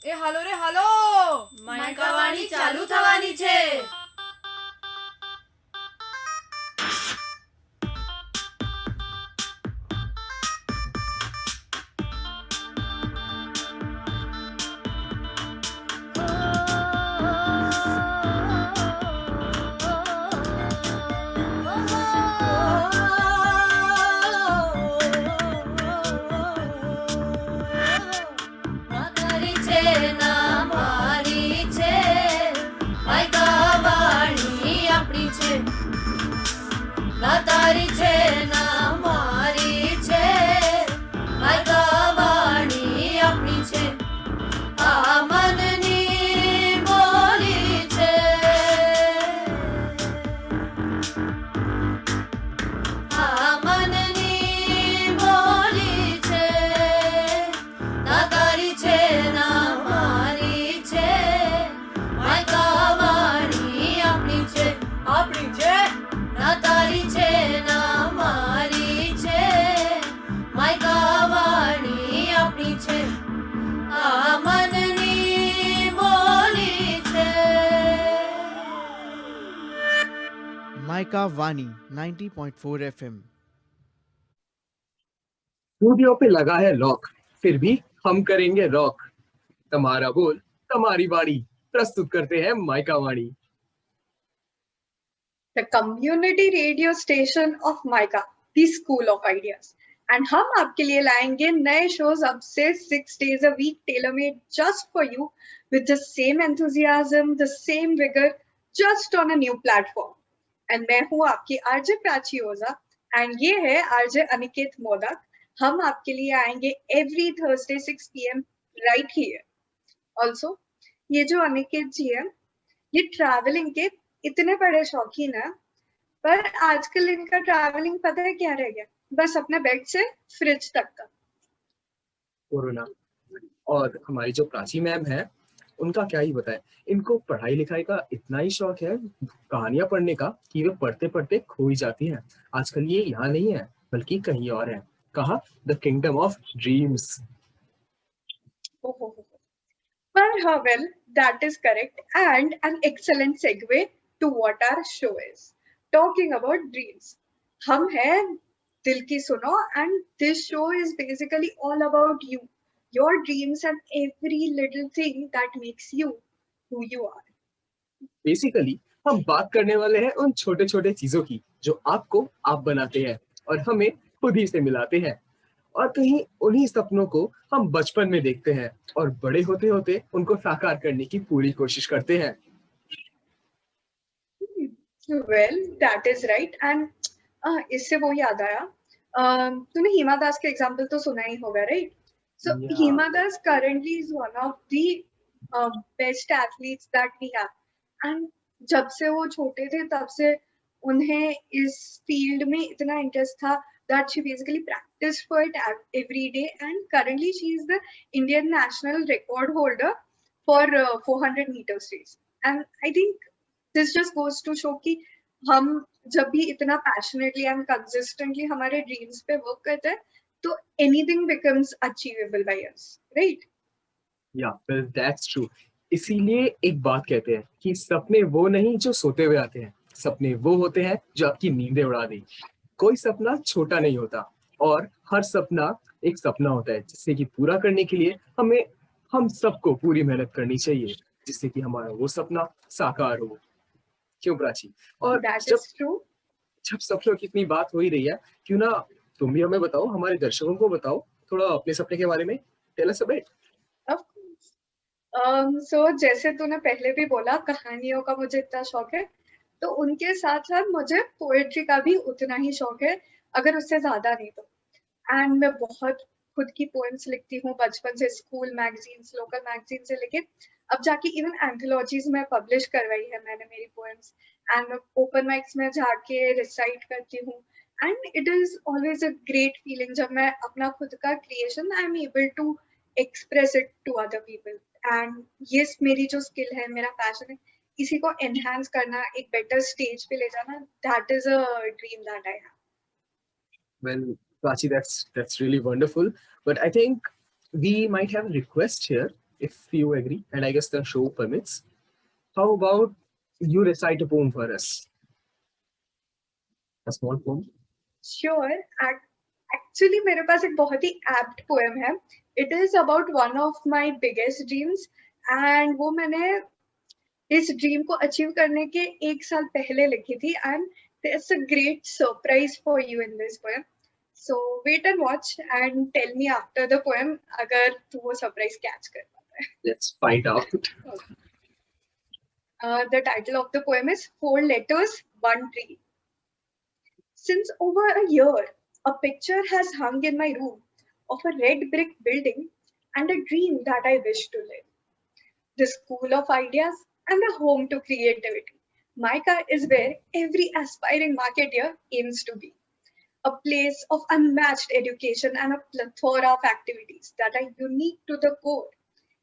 એ હાલો રે હાલો, માયકાવાણી ચાલુ થવાની છે. તારી છે ના મારી છે, માયકાવાણી આપણી છે, આ મનની બોલી છે, આ મનની બોલી છે, ના તારી છે ના મારી છે, માયકાવાણી આપણી છે, આપણી છે. ના તારી છે ના મારી છે, માયકાવાણી આપણી છે, આ મનની બોલી છે. माइका वानी 90.4 FM। स्टूडियो पे लगा है लॉक, फिर भी हम करेंगे रॉक। तुम्हारा बोल तुम्हारी बाड़ी, प्रस्तुत करते हैं माइका वाणी। The community radio station of Maika, the school of ideas. And हम आपके लिए लाएंगे नए shows अब से 6 days a week tailor-made just for you with the same enthusiasm, the same vigor, just on a new platform. And मैं हूँ आपकी आरजे प्राची ओझा and ये है आरजे अनिकेत मोदक. हम आपके लिए आएंगे every Thursday 6 p.m. right here. Also, ये जो अनिकेत जी है, ये ट्रैवलिंग के इतने बड़े शौकीन है, पर आजकल इनका ट्रैवलिंग पता है क्या रह गया? बस अपने बेड से फ्रिज तक का. कोरोना और हमारी जो प्राची मैम है, उनका क्या ही बताएं। इनको पढ़ाई लिखाई का इतना ही शौक है, कहानियां पढ़ने का, कि वे पढ़ते पढ़ते खो ही जाती हैं। आजकल ये यहाँ नहीं है, बल्कि कहीं और है। कहा the kingdom of dreams. Well, that is correct and an excellent segue to what our show is. Talking about dreams. हम हैं दिल की सुनो and this show is basically all about you, your dreams and every little thing that makes you who you are. Basically हम बात करने वाले हैं उन छोटे छोटे चीजों की जो आपको आप बनाते हैं और हमें खुद ही से मिलाते हैं, और कहीं उन्हीं सपनों को हम बचपन में देखते हैं और बड़े होते होते उनको साकार करने की पूरी कोशिश करते हैं। Well, that is right and इससे वो याद आया, तूने हिमा दास के एग्जाम्पल तो सुना ही होगा, right? So Yeah. Hima Das currently is one of the best athletes that we have. And जब से वो छोटे थे तब से उन्हें इस फील्ड में इतना इंटरेस्ट था that she basically practiced for it every day and currently she is the Indian national record holder for 400 meters race. And I think this just goes to show कि हम जब भी इतना passionately and consistently हमारे dreams पे work करते हैं तो anything becomes achievable by us, right? Yeah, well, that's true. इसीलिए एक बात कहते हैं कि सपने वो नहीं जो सोते हुए आते हैं, सपने वो होते हैं जो आपकी नींदें उड़ा दें। कोई सपना छोटा नहीं होता और हर सपना एक सपना होता है जिससे कि पूरा करने के लिए हम सबको पूरी मेहनत करनी चाहिए, जिससे कि हमारा वो सपना साकार हो। क्यों प्राची? और That जब is true. जब सपनों की इतनी बात हो ही रही है, क्यों ना तुम भी हमें बताओ, हमारे दर्शकों को बताओ थोड़ा अपने सपने के बारे में। Tell us a bit. Of course. So जैसे तूने पहले भी बोला कहानियों का मुझे इतना शौक है, तो उनके साथ साथ मुझे पोएट्री का भी उतना ही शौक है, अगर उससे ज्यादा नहीं तो. एंड मैं बहुत खुद की पोएम्स लिखती हूँ बचपन से, स्कूल मैगजीन्स, लोकल मैगजीन से लेके अब जाके इवन एंथोलॉजीज में पब्लिश करवाई है मैंने मेरी पोएम्स एंड ओपन माइक्स में जाके रिसाइट करती हूँ. And it is always a great feeling जब मैं अपना खुद का creation I am able to express it to other people. And ये मेरी जो स्किल है, मेरा पैशन है, इसी को एनहांस करना, एक बेटर स्टेज पे ले जाना, that is a dream that I have. Well, Prachi, that's really wonderful. But I think we might have a request here if you agree, and I guess the show permits, how about you recite a poem for us? A small poem. Sure actually मेरे पास एक बहुत ही apt poem है. It is about one of my biggest dreams and वो मैंने इस dream को achieve करने के 1 साल पहले लिखी थी and there's a great surprise for you in this poem. So wait and watch and tell me after the poem अगर तू वो surprise catch कर पाता है. Let's find out. The title of the poem is 4 Letters, 1 Tree. Since over a year, a picture has hung in my room of a red brick building and a dream that I wish to live. The school of ideas and the home to creativity. MICA is where every aspiring marketeer aims to be. A place of unmatched education and a plethora of activities that are unique to the core.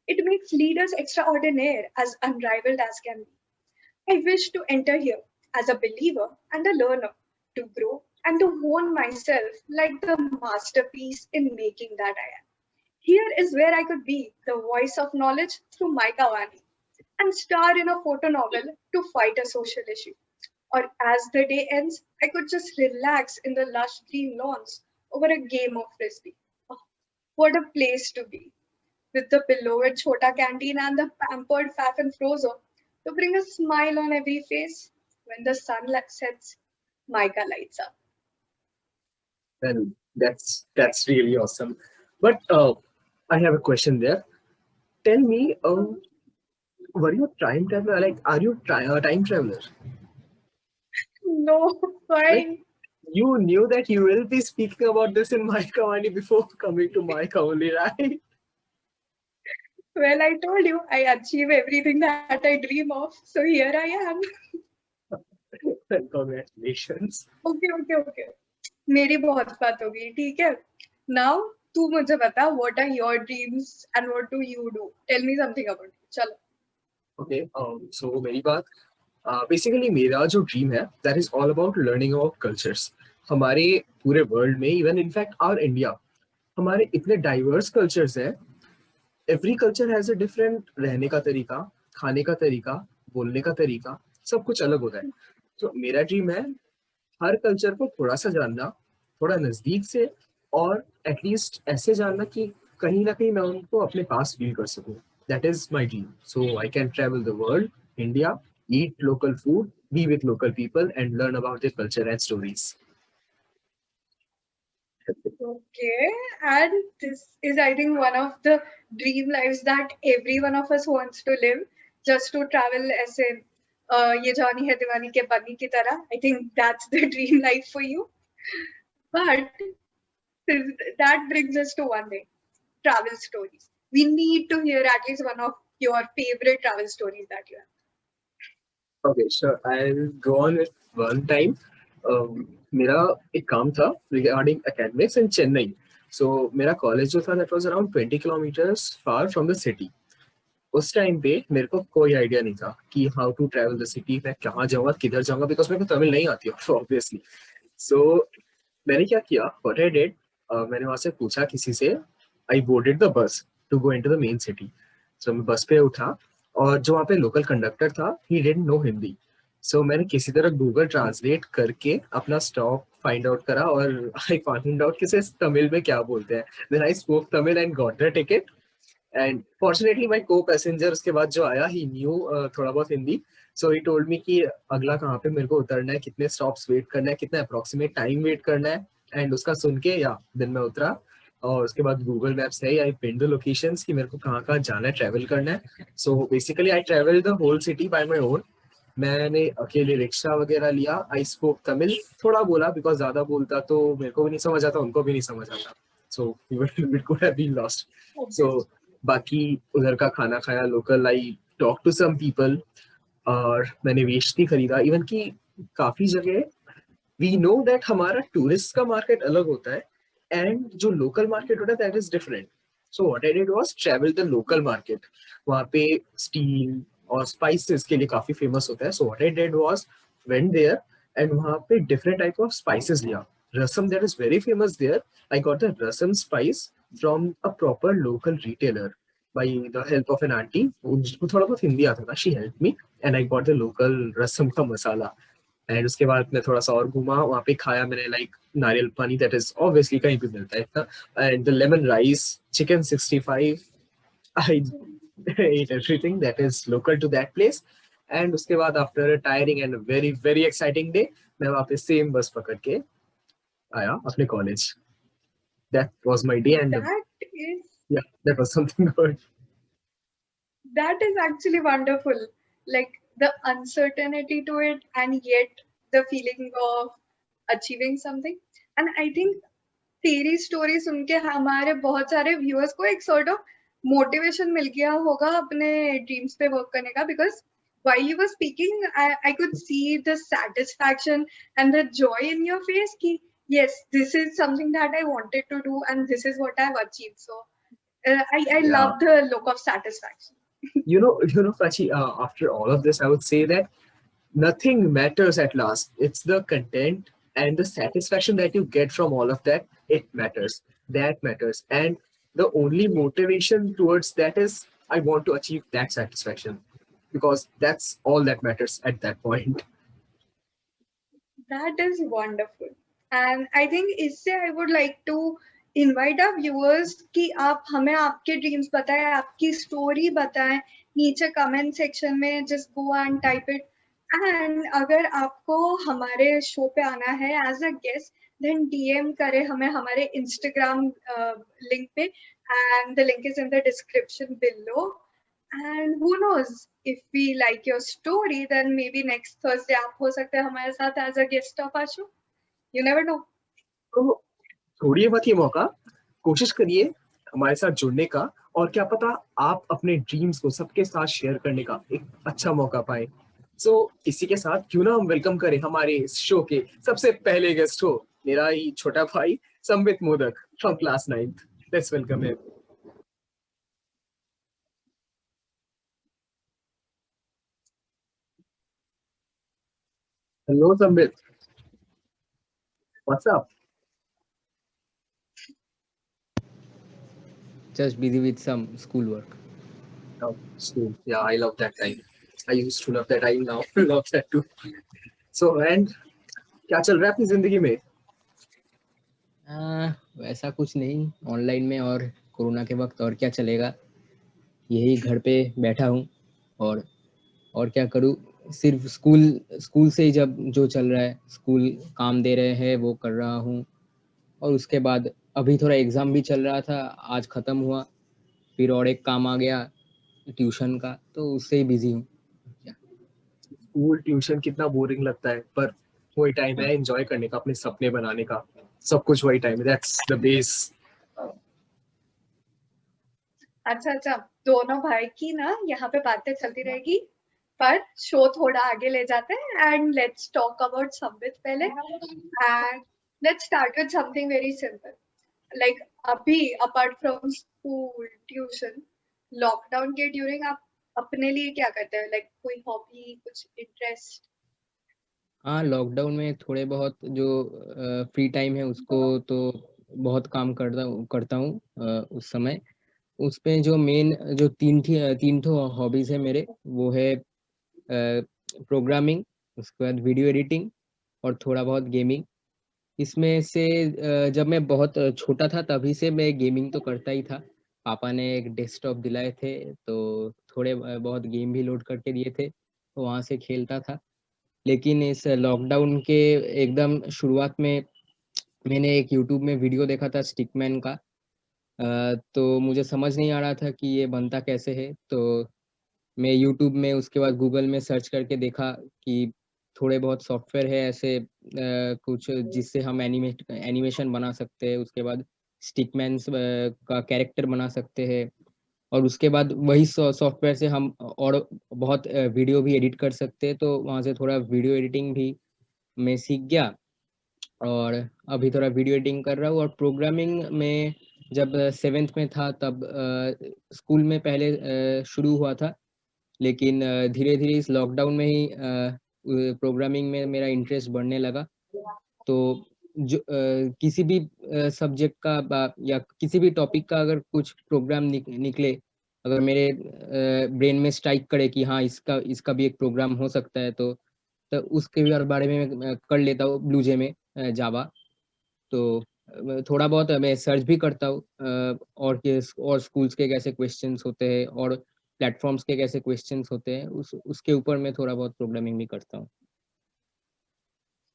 It makes leaders extraordinaire, as unrivaled as can be. I wish to enter here as a believer and a learner, to grow and to hone myself like the masterpiece in making that I am. Here is where I could be the voice of knowledge through MICA Vani and star in a photo novel to fight a social issue. Or as the day ends, I could just relax in the lush green lawns over a game of frisbee. Oh, what a place to be. With the beloved Chota canteen and the pampered Faf and Frozo to bring a smile on every face. When the sun sets, MICA lights up. Well, that's really awesome. But I have a question there. Tell me, were you a time traveler? Like, are you a time traveler? No, why? Like, you knew that you will be speaking about this in MICA Vani before coming to MICA only, right? Well, I told you, I achieve everything that I dream of. So here I am. Congratulations. Okay. मेरी बहुत बात हो गई, ठीक है? Now, तू मुझे बता, what are your dreams and what do you do? Tell me something about it. चलो. Okay, so मेरी बात बेसिकली मेरा जो ड्रीम है that is all about learning about cultures. हमारे पूरे वर्ल्ड में, इवन इनफैक्ट आवर इंडिया, हमारे इतने डाइवर्स कल्चर्स हैं. Every culture has a different रहने का तरीका, खाने का तरीका, बोलने का तरीका, सब कुछ अलग होता है. तो मेरा ड्रीम है हर कल्चर को थोड़ा सा जानना, थोड़ा नजदीक से, और एटलीस्ट ऐसे जानना कि कहीं ना कहीं मैं उनको अपने पास फील कर सकूं. That is my dream. So I can travel the world, India, eat local food, be with local people, and learn about their culture and stories. Okay, and this is, I think, one of the dream lives that every one of us wants to live, just to travel ऐसे ये जानी है दीवानी के बनी की तरह. I think that's the dream life for you. But that brings us to one thing: travel stories. We need to hear at least one of your favorite travel stories that you have. Okay, sure. I'll go on with one time. मेरा एक काम था regarding academics in Chennai. So मेरा college जो था that was around 20 kilometers far from the city. उस time पे मेरे को कोई आइडिया नहीं था कि how to travel the city, मैं कहाँ जाऊँगा, किधर जाऊँगा, because मेरे को तमिल नहीं आती obviously. So मैंने क्या किया, what I did, मैंने वहाँ से पूछा किसी से. I boarded the bus to go into the main city. So मैं बस पे उठा और जो वहाँ पे लोकल कंडक्टर था, he didn't know Hindi. So मैंने किसी तरह गूगल ट्रांसलेट करके अपना स्टॉप फाइंड आउट करा और I found out कि तमिल में क्या बोलते हैं. Then I spoke Tamil and got the ticket. And fortunately my co-passenger उसके बाद जो आया, he knew थोड़ा बहुत Hindi. So he told me कि अगला कहाँ पे मेरे को उतरना है, कितने स्टॉप्स वेट करना है, कितना अप्रोक्सीमेट टाइम वेट करना है. एंड उसका सुन के दिन में उतरा और उसके बाद गूगल मैप्स है, आई पिन द लोकेशंस कि मेरे को कहाँ कहाँ जाना है, ट्रैवल करना है. So basically I travel the whole city by my own. मैंने अकेले रिक्शा वगैरह लिया. आई स्पोक तमिल, थोड़ा बोला बिकॉज ज्यादा बोलता तो मेरे को भी नहीं समझ आता, उनको भी नहीं समझ आता. So it could have been lost. So बाकी उधर का खाना खाया local. I talk to some people और मैंने वेस्टी खरीदा. इवन कि काफी जगह वी नो दैट हमारा टूरिस्ट का मार्केट अलग होता है एंड जो लोकल मार्केट होता है that is different. So what I did was travel the local market. वहाँ पे स्टील और स्पाइसेस के लिए काफी फेमस होता है. So what I did was went there and वहाँ पे डिफरेंट टाइप ऑफ स्पाइसेस लिया. Rasam that is very famous there. I got the rasam spice from a proper local retailer by the help of an auntie. उनको थोड़ा बहुत हिंदी आता था. She helped me and I got the local रसम का मसाला. And उसके बाद मैं थोड़ा सा और घूमा, वहाँ पे खाया मैंने लाइक नारियल पानी, दैट इज ऑब्वियसली कहीं भी मिलता है इतना, and the lemon rice, chicken 65, I ate everything that is local to that place. And उसके बाद after a tiring and very very exciting day, मैं वहाँ पे सेम बस पकड़ के आया अपने college. That was my day and is yeah that was something good. that is actually wonderful. Like the uncertainty to it, and yet the feeling of achieving something. And I think तेरी story सुन के हमारे बहुत सारे viewers को एक sort of motivation मिल गया होगा अपने ड्रीम्स पे वर्क करने का, because while you were speaking, I could see the satisfaction and the joy in your face ki, yes, this is something that I wanted to do and this is what I've achieved. So I Yeah. love the look of satisfaction. You know, Prachi, after all of this, I would say that nothing matters at last. It's the content and the satisfaction that you get from all of that. It matters. That matters. And the only motivation towards that is I want to achieve that satisfaction, because that's all that matters at that point. That is wonderful. And I think इससे I would like to invite our viewers कि आप हमें आपके dreams बताएं, आपकी story बताएं नीचे comment section में. Just go and type it. And अगर आपको हमारे show पे आना है as a guest, then DM करें हमें हमारे Instagram link पे, and the link is in the description below. And who knows, if we like your story, then maybe next Thursday आप हो सकते हैं हमारे साथ as a guest of our show. You never know. तो छोड़िए मत ये मौका, कोशिश करिए हमारे साथ जुड़ने का, और क्या पता आप अपने ड्रीम्स को सबके साथ शेयर करने का एक अच्छा मौका पाए. सो इसी के साथ क्यों ना हम वेलकम करें हमारे इस शो के सबसे पहले गेस्ट हो, मेरा ही छोटा भाई Sambit modak from class 9th. Let's welcome him. Hello Sambit, what's up? Just busy with some schoolwork. Oh, school. Yeah, I love that time. I used to love that. I now love that too. So, and क्या चल रहा है अपनी जिंदगी में? वैसा कुछ नहीं, ऑनलाइन में और कोरोना के वक्त और क्या चलेगा, यही घर पे बैठा हूँ. और क्या करूँ, सिर्फ स्कूल से ही जब जो चल रहा है, स्कूल काम दे रहे हैं वो कर रहा हूँ. और उसके बाद अभी थोड़ा एग्जाम भी चल रहा था, आज खत्म हुआ. फिर और एक काम आ गया ट्यूशन का, तो उससे ही बिजी हूँ. स्कूल ट्यूशन कितना बोरिंग लगता है, पर वही टाइम है एंजॉय करने का, अपने सपने बनाने का. सब कुछ वही टाइम है. That's the base. अच्छा, दोनों भाई की ना यहाँ पे बातें चलती रहेगी, पर शो थोड़ा आगे ले जाते हैं. And let's talk about Sambit पहले. And let's start with something very simple. Like अभी apart from school tuition, lockdown के ड्यूरिंग आप अपने लिए क्या करते हैं? लाइक कोई हॉबी, कुछ इंटरेस्ट? हाँ, लॉकडाउन में थोड़े बहुत जो फ्री टाइम है उसको तो बहुत काम करता हूँ उस समय. उस पे जो मेन जो तीन ठो हॉबीज है मेरे, वो है प्रोग्रामिंग, उसके बाद वीडियो एडिटिंग और थोड़ा बहुत गेमिंग. इसमें से जब मैं बहुत छोटा था तभी से मैं गेमिंग तो करता ही था. पापा ने एक डेस्कटॉप दिलाए थे, तो थोड़े बहुत गेम भी लोड करके दिए थे, तो वहाँ से खेलता था. लेकिन इस लॉकडाउन के एकदम शुरुआत में मैंने एक यूट्यूब में वीडियो देखा था स्टिकमैन का. तो मुझे समझ नहीं आ रहा था कि ये बनता कैसे है. तो मैं यूट्यूब में, उसके बाद गूगल में सर्च करके देखा कि थोड़े बहुत सॉफ्टवेयर है ऐसे कुछ जिससे हम एनिमेशन बना सकते हैं. उसके बाद स्टिकमैन का कैरेक्टर बना सकते हैं, और उसके बाद वही सॉफ्टवेयर से हम और बहुत वीडियो भी एडिट कर सकते हैं. तो वहाँ से थोड़ा वीडियो एडिटिंग भी मैं सीख गया, और अभी थोड़ा वीडियो एडिटिंग कर रहा हूँ. और प्रोग्रामिंग में जब 7th में था तब स्कूल में पहले शुरू हुआ था, लेकिन धीरे धीरे इस लॉकडाउन में ही प्रोग्रामिंग में मेरा इंटरेस्ट बढ़ने लगा. तो जो किसी भी सब्जेक्ट का या किसी भी टॉपिक का अगर कुछ प्रोग्राम निकले, अगर मेरे ब्रेन में स्ट्राइक करे कि हाँ इसका भी एक प्रोग्राम हो सकता है, तो उसके भी बारे में मैं कर लेता हूँ ब्लूजे में, जावा। तो थोड़ा बहुत मैं सर्च भी करता हूँ, और स्कूल्स के कैसे क्वेश्चंस होते हैं और प्लेटफॉर्म्स के कैसे क्वेश्चंस होते हैं, उसके ऊपर मैं थोड़ा बहुत प्रोग्रामिंग भी करता हूँ।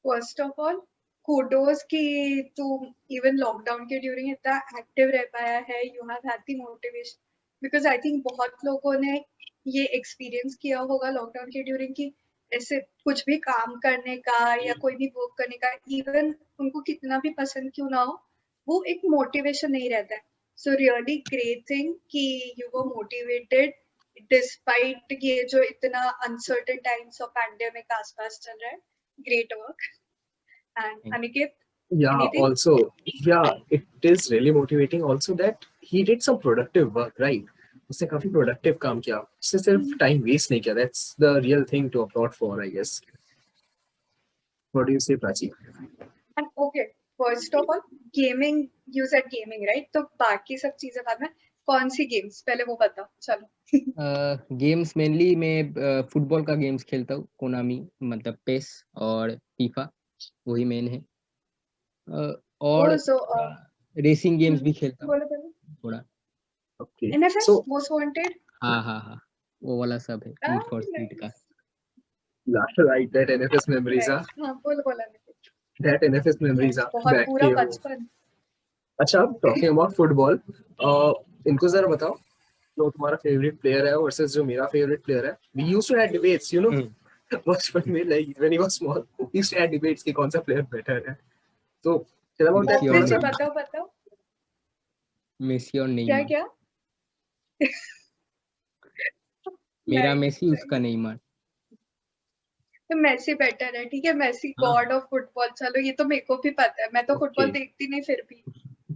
फर्स्ट ऑफ ऑल कुडोज कि तू इवन लॉकडाउन के ड्यूरिंग इतना एक्टिव रह पाया है, you have had the motivation, because I think बहुत लोगों ने ये एक्सपीरियंस किया होगा लॉकडाउन के ड्यूरिंग की ऐसे कुछ भी काम करने का या कोई भी वर्क करने का, इवन उनको कितना भी पसंद क्यों ना हो, वो एक मोटिवेशन नहीं रहता है। सो रियली ग्रेट थिंग कि यू वर मोटिवेटेड डिस्पाइट ये जो इतना अनसर्टेन टाइम्स ऑफ पैंडेमिक आसपास चल रहा है। Great work. And Thank Aniket, Yeah, anything? also, yeah, it is really motivating also that he did some productive work, right? उसने काफी productive काम किया, उसने सिर्फ time waste नहीं किया. That's the real thing to applaud for, I guess. What do you say, Prachi? And okay, first of all, gaming, you said gaming, right? तो बाकी सब चीजें बाद में, कौन सी गेम्स पहले वो बताओ चलो। गेम्स मेनली मैं फुटबॉल का गेम्स खेलता हूँ, कोनामी मतलब पेस और फीफा, वही मेन है। और so रेसिंग गेम्स भी खेलता हूँ बोलो पहले। थोड़ा। Okay. NFS, So, Most Wanted। हाँ, वो वाला सब है, नीड फॉर स्पीड का। right, that NFS memories are, Nice। हाँ बोलो Aniket। that NFS memories Yes, are बहुत back पूरा के वो. बचपन। अच्छा, talking about football, इनको जरा बताओ, जो तुम्हारा फेवरेट प्लेयर है वर्सेस जो मेरा फेवरेट प्लेयर है. We used to have debates, you know, बचपन में, like when he was small, we used to have debates कि कौन सा प्लेयर बेटर है. तो चलो about that मेसी और थोड़ा सा. Obviously बताओ मेसी और क्या नेइमार। क्या। मेरा Nice, मेसी, nice। उसका नेइमार। तो मेसी बेटर है, ठीक है, मेसी हाँ। गॉड ऑफ फुटबॉल, चलो ये तो मेरे को भी पता है, मैं तो फुटबॉल Okay. देखती नहीं फिर भी।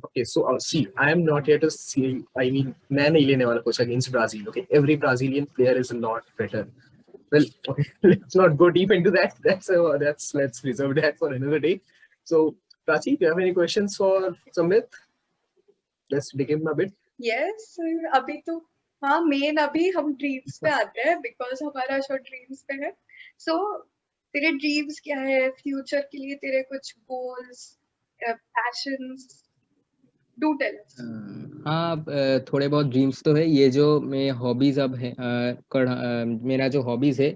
Okay, so see, I am not here to see. I mean, मैं नहीं लेने वाला कुछ against Brazil. Okay, every Brazilian player is not better. Well, okay, let's not go deep into that. Let's reserve that for another day. So, Prachi, do you have any questions for Samit? Let's dig in a bit. Yes अभी तो हाँ, main अभी हम dreams पे आते हैं because हमारा show dreams पे है। सो तेरे ड्रीम्स क्या है फ्यूचर के लिए, तेरे कुछ goals, passions, do tell us. हाँ, थोड़े बहुत ड्रीम्स तो है। ये जो मैं हॉबीज अब है, मेरा जो हॉबीज है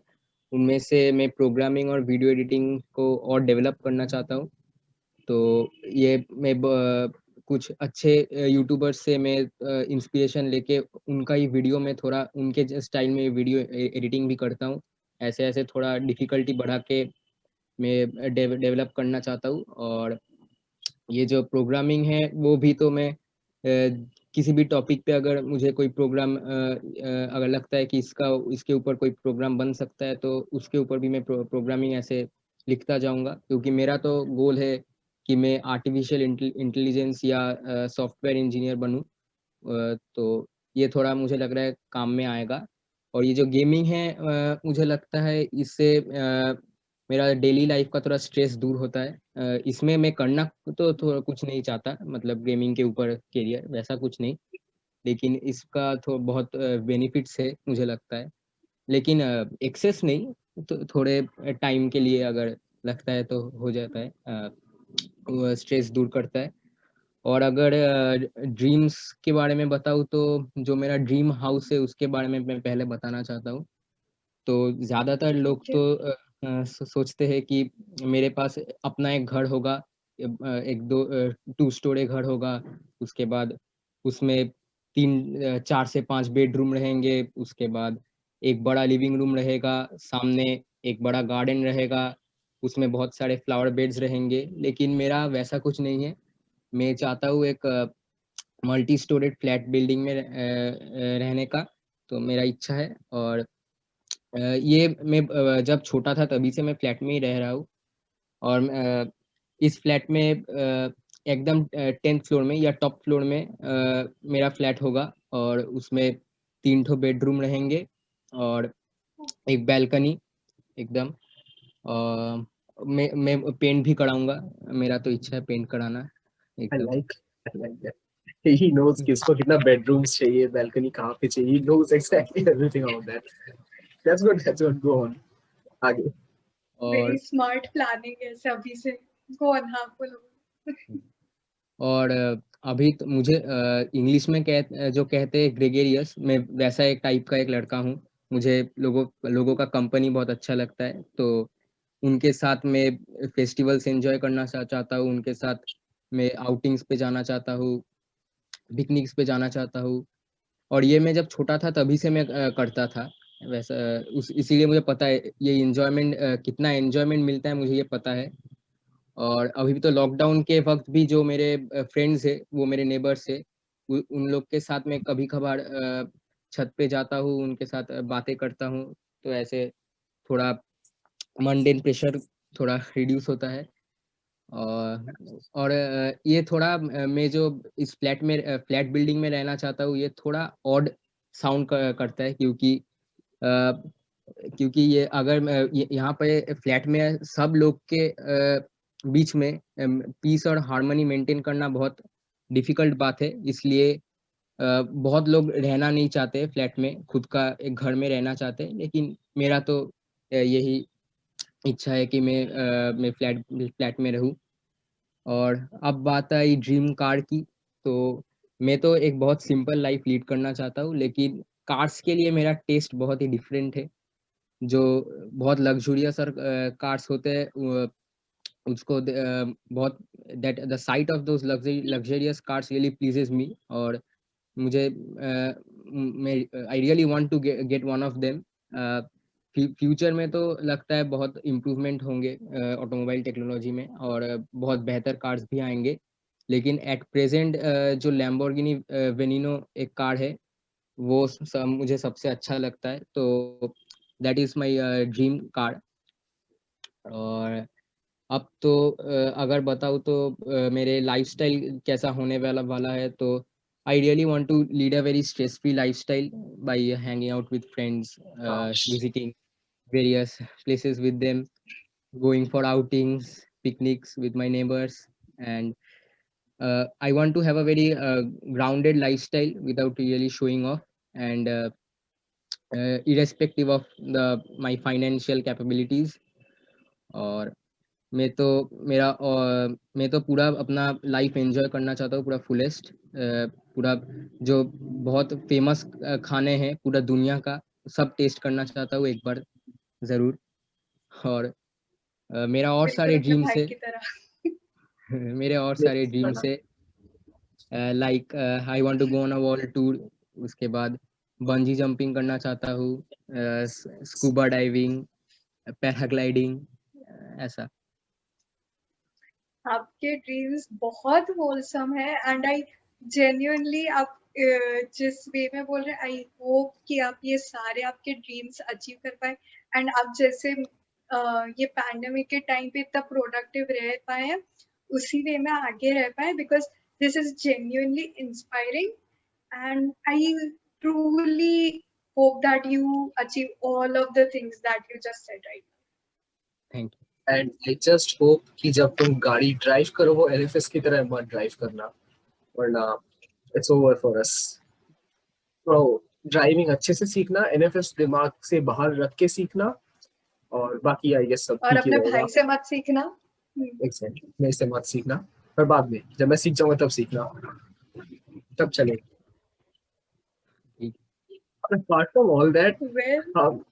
उनमें से मैं प्रोग्रामिंग और वीडियो एडिटिंग को और डेवलप करना चाहता हूँ। तो ये मैं कुछ अच्छे यूट्यूबर्स से मैं इंस्पिरेशन लेके उनका ही वीडियो में थोड़ा उनके स्टाइल में वीडियो एडिटिंग भी करता हूँ। ऐसे थोड़ा डिफिकल्टी बढ़ा के मैं डेवलप करना चाहता हूँ। और ये जो प्रोग्रामिंग है वो भी तो मैं किसी भी टॉपिक पे अगर मुझे कोई प्रोग्राम अगर लगता है कि इसके ऊपर कोई प्रोग्राम बन सकता है तो उसके ऊपर भी मैं प्रोग्रामिंग ऐसे लिखता जाऊंगा, क्योंकि मेरा तो गोल है कि मैं आर्टिफिशियल इंटेलिजेंस या सॉफ्टवेयर इंजीनियर बनूं। तो ये थोड़ा मुझे लग रहा है काम में आएगा। और ये जो गेमिंग है मुझे लगता है इससे मेरा डेली लाइफ का थोड़ा स्ट्रेस दूर होता है। इसमें मैं करना तो थोड़ा कुछ नहीं चाहता, मतलब गेमिंग के ऊपर करियर वैसा कुछ नहीं, लेकिन इसका तो बहुत बेनिफिट्स है मुझे लगता है। लेकिन एक्सेस नहीं, तो थोड़े टाइम के लिए अगर लगता है तो हो जाता है, वो स्ट्रेस दूर करता है। और अगर ड्रीम्स के बारे में बताऊँ तो जो मेरा ड्रीम हाउस है उसके बारे में मैं पहले बताना चाहता हूँ। तो ज़्यादातर लोग तो सोचते हैं कि मेरे पास अपना एक घर होगा, एक दो 2 स्टोरी घर होगा, उसके बाद उसमें 4 से 5 बेडरूम रहेंगे, उसके बाद एक बड़ा लिविंग रूम रहेगा, सामने एक बड़ा गार्डन रहेगा, उसमें बहुत सारे फ्लावर बेड्स रहेंगे। लेकिन मेरा वैसा कुछ नहीं है। मैं चाहता हूँ एक मल्टी स्टोरेड फ्लैट बिल्डिंग में रहने का, तो मेरा इच्छा है। और ये मैं जब छोटा था तभी से मैं फ्लैट में ही रह रहा हूँ। और इस फ्लैट में एकदम 10th फ्लोर में या टॉप फ्लोर में मेरा फ्लैट होगा, और उसमें 3 ठो बेडरूम रहेंगे और एक बैल्कनी एकदम। मैं पेंट भी कराऊंगा, मेरा तो इच्छा है पेंट कराना I एकदम। like that. he knows कि इसको कितना bedrooms चाहिए, balcony कहाँ पे चाहिए, he knows exactly everything about that. That's good, that's good. Go on. आगे. और वेरी स्मार्ट प्लानिंग है सभी से। गो ऑन, हाँ बोलो। और अभी तो मुझे इंग्लिश में जो कहते हैं ग्रेगेरियस, मैं वैसा एक टाइप का एक लड़का हूँ। मुझे लोगों का कंपनी बहुत अच्छा लगता है, तो उनके साथ मैं फेस्टिवल्स एंजॉय करना चाहता हूँ, उनके साथ मैं आउटिंग्स पे जाना चाहता हूँ, पिकनिक्स पे जाना चाहता हूँ। और ये मैं जब छोटा था तभी से मैं करता था वैसा। इसीलिए मुझे पता है ये एंजॉयमेंट, कितना एंजॉयमेंट मिलता है मुझे ये पता है। और अभी भी तो लॉकडाउन के वक्त भी जो मेरे फ्रेंड्स है, वो मेरे नेबर्स है, उन लोग के साथ मैं कभी कभार छत पे जाता हूँ, उनके साथ बातें करता हूँ, तो ऐसे थोड़ा मंडेन प्रेशर थोड़ा रिड्यूस होता है। और ये थोड़ा मैं जो इस फ्लैट बिल्डिंग में रहना चाहता हूँ, ये थोड़ा ऑड साउंड करता है, क्योंकि ये अगर यहाँ पे फ्लैट में सब लोग के बीच में पीस और हार्मनी मेंटेन करना बहुत डिफिकल्ट बात है। इसलिए बहुत लोग रहना नहीं चाहते फ्लैट में, खुद का एक घर में रहना चाहते हैं, लेकिन मेरा तो यही इच्छा है कि मैं फ्लैट में रहूं। और अब बात आई ड्रीम कार की, तो मैं तो एक बहुत सिंपल लाइफ लीड करना चाहता हूँ, लेकिन कार्स के लिए मेरा टेस्ट बहुत ही डिफरेंट है। जो बहुत लग्जूरियस और कार्स होते हैं, उसको बहुत that the sight of those luxurious cars really pleases me. और मुझे मैं I really want to get one of them. Future में तो लगता है बहुत इम्प्रूवमेंट होंगे ऑटोमोबाइल टेक्नोलॉजी में, और बहुत बेहतर कार्स भी आएंगे। लेकिन एट प्रेजेंट जो लैम्बोर्गिनी वेनिनो एक कार है, वो मुझे सबसे अच्छा लगता है, तो that is my dream car. और अब तो अगर बताऊँ तो मेरे लाइफस्टाइल कैसा होने वाला है, तो I really want to lead a very stress free lifestyle by hanging out with friends, visiting various places with them, going for outings, picnics with my neighbors, and I want to have a very grounded lifestyle without really showing off, and irrespective of my financial capabilities. और मैं तो पूरा अपना life enjoy करना चाहता हूँ, पूरा fullest, पूरा जो बहुत फेमस खाने हैं पूरा दुनिया का, सब टेस्ट करना चाहता हूँ एक बार ज़रूर। और मेरा और बिल्कुल सारे अपने ड्रीम्स भाई है। की तरह। मेरे और सारे ड्रीम्स है, like I want to go on a world tour. उसके बाद बंजी जंपिंग करना चाहता हूँ, स्कूबा डाइविंग, पैराग्लाइडिंग, ऐसा। आपके ड्रीम्स बहुत होलसम है एंड आई जेन्युइनली आप जिस वे में बोल रहे हैं, आई होप कि आप ये सारे आपके ड्रीम्स अचीव कर पाए एंड आप जैसे ये पैंडेमिक के टाइम पे इतना प्रोडक्टिव रह पाए हैं, उसी वे में आगे रह पाए, because this is genuinely inspiring and I truly hope that you achieve all of the things that you just said right now. Thank you. And I just hope कि जब तुम गाड़ी ड्राइव करो वो एलएफएस की तरह मत ड्राइव करना, वरना इट्स ओवर फॉर अस। तो ड्राइविंग अच्छे से सीखना, एनएफएस दिमाग से बाहर रख के सीखना, और बाकी आई गेस सब और ठीक ही अपने रहेगा। भाई से मत सीखना। एग्जैक्टली, मेरे से मत सीखना, पर बाद में जब मैं सीख जाऊंगा तब सीखना, तब चलेगा। ठीक। Apart from all that, Well, हम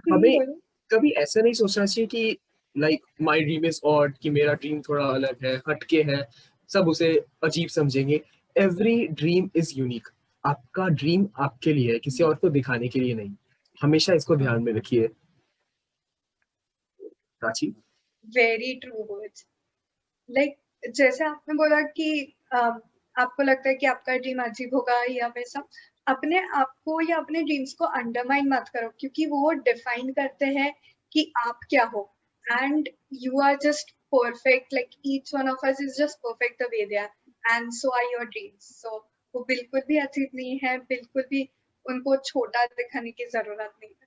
हमें बोलो। कभी ऐसा नहीं सोचना चाहिए कि like my dream is odd, कि मेरा ड्रीम थोड़ा अलग है, हटके है, सब उसे अजीब समझेंगे। Every dream is unique. आपका ड्रीम आपके लिए है, किसी और को दिखाने के लिए नहीं। हमेशा इसको हाँ। ध्यान में रखिए। Prachi, very true words. Like जैसे आपने बोला कि आपको लगता है कि आपका ड्रीम अजीब होगा या वैसा, अपने आप को या अपने ड्रीम्स को अंडरमाइन मत करो, क्योंकि वो डिफाइन करते हैं कि आप क्या हो and you are just perfect, like each one of us is just perfect the way they are and so are your dreams. So वो बिल्कुल भी अजीब नहीं है, बिल्कुल भी उनको छोटा दिखाने की जरूरत नहीं है।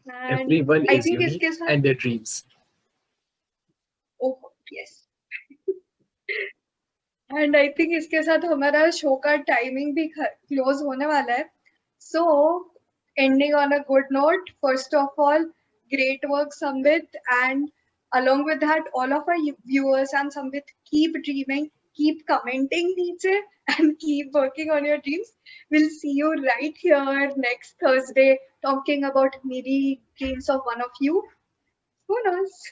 And everyone I is think unique इसके साथ, and their dreams. Oh yes and I think इसके साथ हमारा शो का टाइमिंग भी क्लोज होने वाला है. सो ending on a good note, first of all, great work Sambit, and along with that all of our viewers and Sambit, keep dreaming, keep commenting niche, and keep working on your dreams. We'll see you right here next Thursday talking about maybe dreams of one of you. Who knows?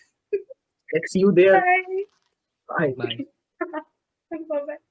Let's see you there. Bye. Bye. Bye. Bye bye.